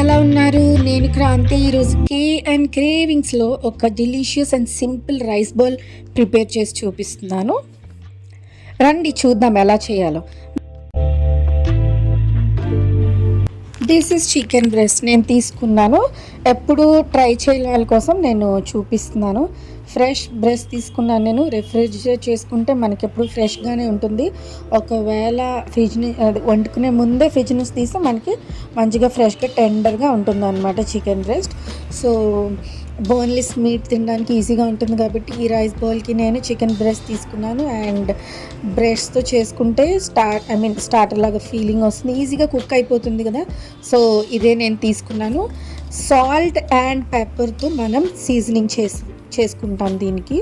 ఎలా ఉన్నారు? నేను క్రాంతి. ఈరోజు అండ్ క్రేవింగ్స్‌లో ఒక delicious and simple rice bowl prepare చేసి చూపిస్తున్నాను. రండి చూద్దాం ఎలా చేయాలో. దిస్ ఈజ్ చికెన్ బ్రెస్ట్ నేను తీసుకున్నాను. ఎప్పుడు ట్రై చేయని వాళ్ళ కోసం నేను చూపిస్తున్నాను. ఫ్రెష్ బ్రెస్ట్ తీసుకున్నాను నేను. రెఫ్రిజిరేట్ చేసుకుంటే మనకెప్పుడు ఫ్రెష్గానే ఉంటుంది. ఒకవేళ వండుకునే ముందే ఫ్రిడ్జ్ నుంచి తీస్తే మనకి మంచిగా ఫ్రెష్గా టెండర్గా ఉంటుంది అనమాట chicken breast. So boneless meet తినడానికి ఈజీగా ఉంటుంది కాబట్టి ఈ రైస్ బౌల్కి నేను చికెన్ బ్రెస్ట్ తీసుకున్నాను. అండ్ బ్రెస్ట్తో చేసుకుంటే స్టార్టర్ లాగా ఫీలింగ్ వస్తుంది, ఈజీగా కుక్ అయిపోతుంది కదా. సో ఇదే నేను తీసుకున్నాను. సాల్ట్ అండ్ పెప్పర్తో మనం సీజనింగ్ చేసుకుంటాం. దీనికి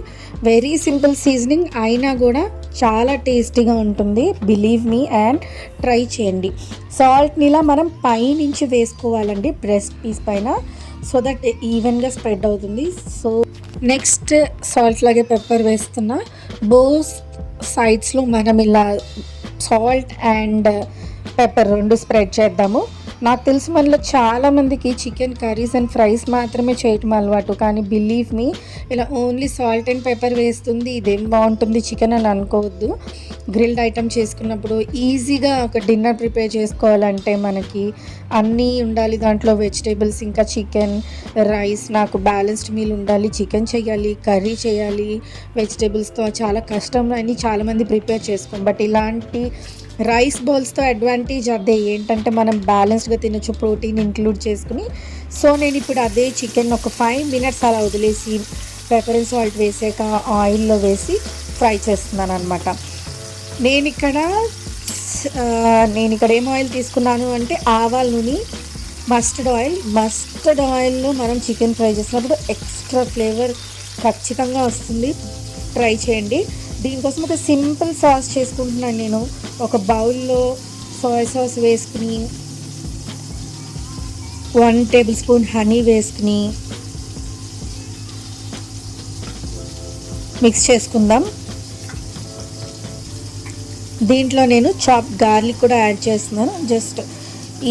వెరీ సింపుల్ సీజనింగ్ అయినా కూడా చాలా టేస్టీగా ఉంటుంది. బిలీవ్ మీ అండ్ ట్రై చేయండి. సాల్ట్ని ఇలా మనం పైనుంచి వేసుకోవాలండి బ్రెస్ట్ పీస్ పైన, సో దట్ ఈవెన్గా స్ప్రెడ్ అవుతుంది. సో నెక్స్ట్ సాల్ట్ లాగే పెప్పర్ వేస్తున్నా. బోత్ సైడ్స్లో మనం ఇలా సాల్ట్ అండ్ పెప్పర్ రెండు స్ప్రెడ్ చేద్దాము. నాకు తెలిసి మనలో చాలామందికి చికెన్ కర్రీస్ అండ్ ఫ్రైస్ మాత్రమే చేయటం అలవాటు, కానీ బిలీవ్ మీ ఇలా ఓన్లీ సాల్ట్ అండ్ పెప్పర్ వేస్తుంది ఇదేం బాగుంటుంది చికెన్ అని అనుకోవద్దు. గ్రిల్డ్ ఐటమ్ చేసుకున్నప్పుడు ఈజీగా ఒక డిన్నర్ ప్రిపేర్ చేసుకోవాలంటే మనకి అన్నీ ఉండాలి దాంట్లో, వెజిటేబుల్స్ ఇంకా చికెన్ రైస్. నాకు బ్యాలెన్స్డ్ మీల్ ఉండాలి, చికెన్ చేయాలి, కర్రీ చేయాలి, వెజిటేబుల్స్తో చాలా కష్టం అని చాలామంది ప్రిపేర్ చేసుకోం. బట్ ఇలాంటి రైస్ బౌల్స్తో అడ్వాంటేజ్ అదే ఏంటంటే మనం బ్యాలెన్స్డ్గా తినొచ్చు, ప్రోటీన్ ఇంక్లూడ్ చేసుకుని. సో నేను ఇప్పుడు అదే చికెన్ ఒక 5 minutes అలా వదిలేసి పెప్పర్ అండ్ సాల్ట్ వేసాక ఆయిల్లో వేసి ఫ్రై చేస్తున్నాను అనమాట. నేను ఇక్కడ ఏం ఆయిల్ తీసుకున్నాను అంటే ఆవాల నూనె, మస్టర్డ్ ఆయిల్లో మనం చికెన్ ఫ్రై చేసినప్పుడు ఎక్స్ట్రా ఫ్లేవర్ ఖచ్చితంగా వస్తుంది. ట్రై చేయండి. దీనికోసం ఒక సింపుల్ సాస్ చేసుకుంటున్నాను నేను. ఒక బౌల్లో సోయా సాస్ వేసుకుని 1 tablespoon హనీ వేసుకుని మిక్స్ చేసుకుందాం. దీంట్లో నేను చాప్ గార్లిక్ కూడా యాడ్ చేస్తున్నాను. జస్ట్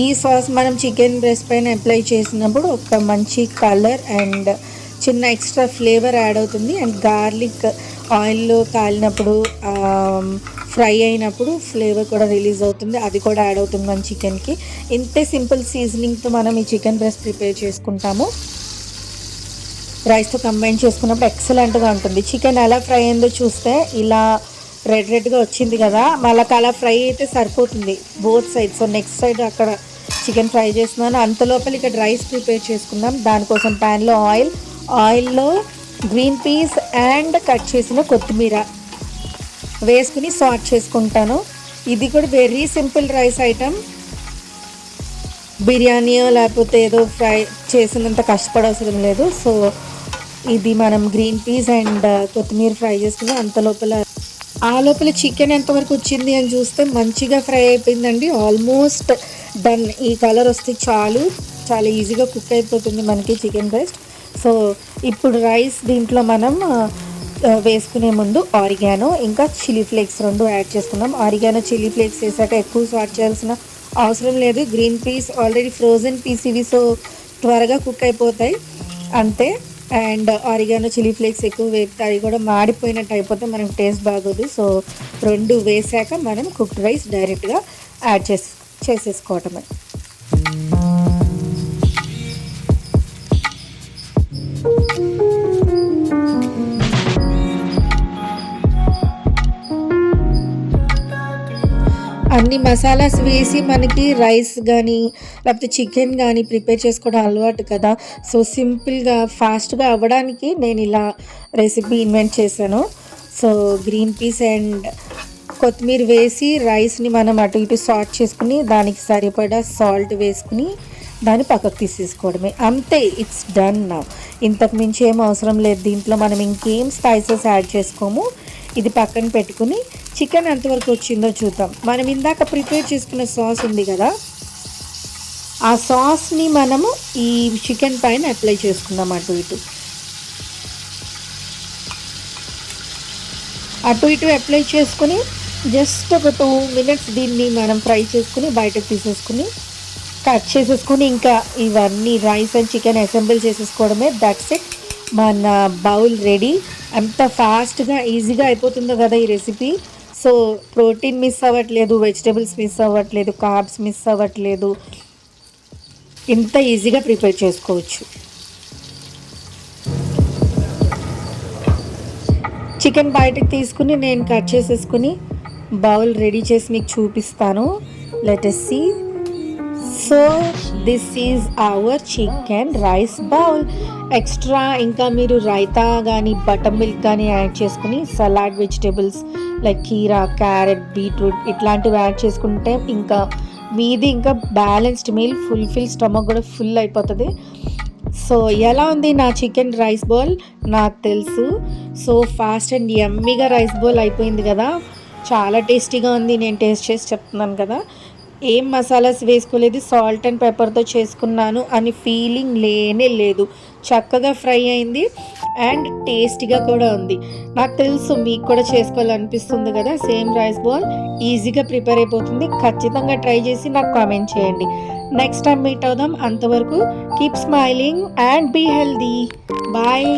ఈ సాస్ మనం చికెన్ బ్రెస్ట్ పైన అప్లై చేసినప్పుడు ఒక మంచి కలర్ అండ్ చిన్న ఎక్స్ట్రా ఫ్లేవర్ యాడ్ అవుతుంది. అండ్ గార్లిక్ ఆయిల్లో కాలినప్పుడు ఫ్రై అయినప్పుడు ఫ్లేవర్ కూడా రిలీజ్ అవుతుంది, అది కూడా యాడ్ అవుతుంది మన చికెన్కి. ఇంతే సింపుల్ సీజనింగ్తో మనం ఈ చికెన్ బ్రెస్ట్ ప్రిపేర్ చేసుకుంటాము. రైస్తో కంబైన్ చేసుకున్నప్పుడు ఎక్సలెంట్గా ఉంటుంది. చికెన్ ఎలా ఫ్రై అయిందో చూస్తే ఇలా రెడ్గా వచ్చింది కదా, మళ్ళీ అలా ఫ్రై అయితే సరిపోతుంది both side. So next side అక్కడ చికెన్ ఫ్రై చేస్తున్నాను. అంతలోపల ఇక్కడ రైస్ ప్రిపేర్ చేసుకుందాం. దానికోసం ప్యాన్లో ఆయిల్లో గ్రీన్ పీస్ అండ్ కట్ చేసిన కొత్తిమీర వేసుకుని సాట్ చేసుకుంటాను. ఇది కూడా వెరీ సింపుల్ రైస్ ఐటమ్. బిర్యానీయో లేకపోతే ఏదో ఫ్రై చేసినంత కష్టపడవసరం లేదు. సో ఇది మనం గ్రీన్ పీస్ అండ్ కొత్తిమీర ఫ్రై చేసుకుని ఆ లోపల చికెన్ ఎంతవరకు వచ్చింది అని చూస్తే మంచిగా ఫ్రై అయిపోయిందండి. Almost done. ఈ కలర్ వస్తే చాలా ఈజీగా కుక్ అయిపోతుంది మనకి చికెన్ బ్రెస్ట్. సో ఇప్పుడు రైస్ దీంట్లో మనం వేసుకునే ముందు ఆరిగానో ఇంకా చిల్లీ ఫ్లేక్స్ రెండు యాడ్ చేసుకుందాం. ఆరిగానో చిల్లీ ఫ్లేక్స్ వేసాక ఎక్కువ సాట్ చేయాల్సిన అవసరం లేదు. Green peas already frozen peas ఇవి, సో త్వరగా కుక్ అయిపోతాయి అంతే. అండ్ ఆరిగానో చిల్లీ ఫ్లేక్స్ ఎక్కువ వేపితే అవి కూడా మాడిపోయినట్టు అయిపోతే మనకు టేస్ట్ బాగోదు. సో రెండు వేసాక మనం కుక్డ్ రైస్ డైరెక్ట్గా యాడ్ చేసేసుకోవటమే. అన్ని మసాలాస్ వేసి మనకి రైస్ కానీ లేకపోతే చికెన్ కానీ ప్రిపేర్ చేసుకోవడం అలవాటు కదా. సో సింపుల్గా ఫాస్ట్గా అవ్వడానికి నేను ఇలా రెసిపీ ఇన్వెంట్ చేశాను. సో గ్రీన్ పీస్ అండ్ కొత్తిమీర వేసి రైస్ని మనం అటు ఇటు సాట్ చేసుకుని దానికి సరిపడా సాల్ట్ వేసుకుని దాన్ని పక్కకు తీసేసుకోవడమే అంతే. It's done now. ఇంతకు మించి ఏం అవసరం లేదు. దీంట్లో మనం ఇంకేం స్పైసెస్ యాడ్ చేసుకోము. ఇది పక్కన పెట్టుకుని చికెన్ ఎంతవరకు వచ్చిందో చూద్దాం. మనం ఇందాక ప్రిపేర్ చేసుకున్న సాస్ ఉంది కదా, ఆ సాస్ని మనము ఈ చికెన్ పైన అప్లై చేసుకుందాం. అటు ఇటు అప్లై చేసుకుని జస్ట్ ఒక 2 minutes దీన్ని మనం ఫ్రై చేసుకుని బయటకు తీసేసుకుని కట్ చేసేసుకొని ఇంకా ఇవన్నీ రైస్ అండ్ చికెన్ అసెంబుల్ చేసేసుకోవడమే. దట్స్ ఇట్, మన బౌల్ రెడీ. అంత ఫాస్ట్గా ఈజీగా అయిపోతుందో కదా ఈ రెసిపీ. సో ప్రోటీన్ మిస్ అవ్వట్లేదు, వెజిటేబుల్స్ మిస్ అవ్వట్లేదు, కార్బ్స్ మిస్ అవ్వట్లేదు, ఇంత ఈజీగా ప్రిపేర్ చేసుకోవచ్చు. చికెన్ బయటకు తీసుకుని నేను కట్ చేసేసుకుని బౌల్ రెడీ చేసి మీకు చూపిస్తాను. Let us see. So this is our chicken rice bowl. Extra ఇంకా మీరు రైతా కానీ బటర్ మిల్క్ కానీ యాడ్ చేసుకుని సలాడ్ వెజిటేబుల్స్ లైక్ కీరా, క్యారెట్, బీట్రూట్ ఇట్లాంటివి యాడ్ చేసుకుంటే ఇంకా మీది ఇంకా బ్యాలెన్స్డ్ మీల్, ఫుల్ఫిల్ స్టమక్ కూడా ఫుల్ అయిపోతుంది. సో ఎలా ఉంది నా చికెన్ రైస్ బౌల్? నాకు తెలుసు. సో ఫాస్ట్ అండ్ యమ్మీగా రైస్ బౌల్ అయిపోయింది కదా, చాలా టేస్టీగా ఉంది. నేను టేస్ట్ చేసి చెప్తున్నాను కదా, ఏం మసాలాస్ వేసుకోలేదు, సాల్ట్ అండ్ పెప్పర్తో చేసుకున్నాను అని ఫీలింగ్ లేనే లేదు. చక్కగా ఫ్రై అయింది అండ్ టేస్టీగా కూడా ఉంది. నాకు తెలుసు మీకు కూడా చేసుకోవాలనిపిస్తుంది కదా. సేమ్ రైస్ బౌల్ ఈజీగా ప్రిపేర్ అయిపోతుంది. ఖచ్చితంగా ట్రై చేసి నాకు కామెంట్ చేయండి. నెక్స్ట్ టైం మీట్ అవుదాం. అంతవరకు keep smiling and be healthy. Bye.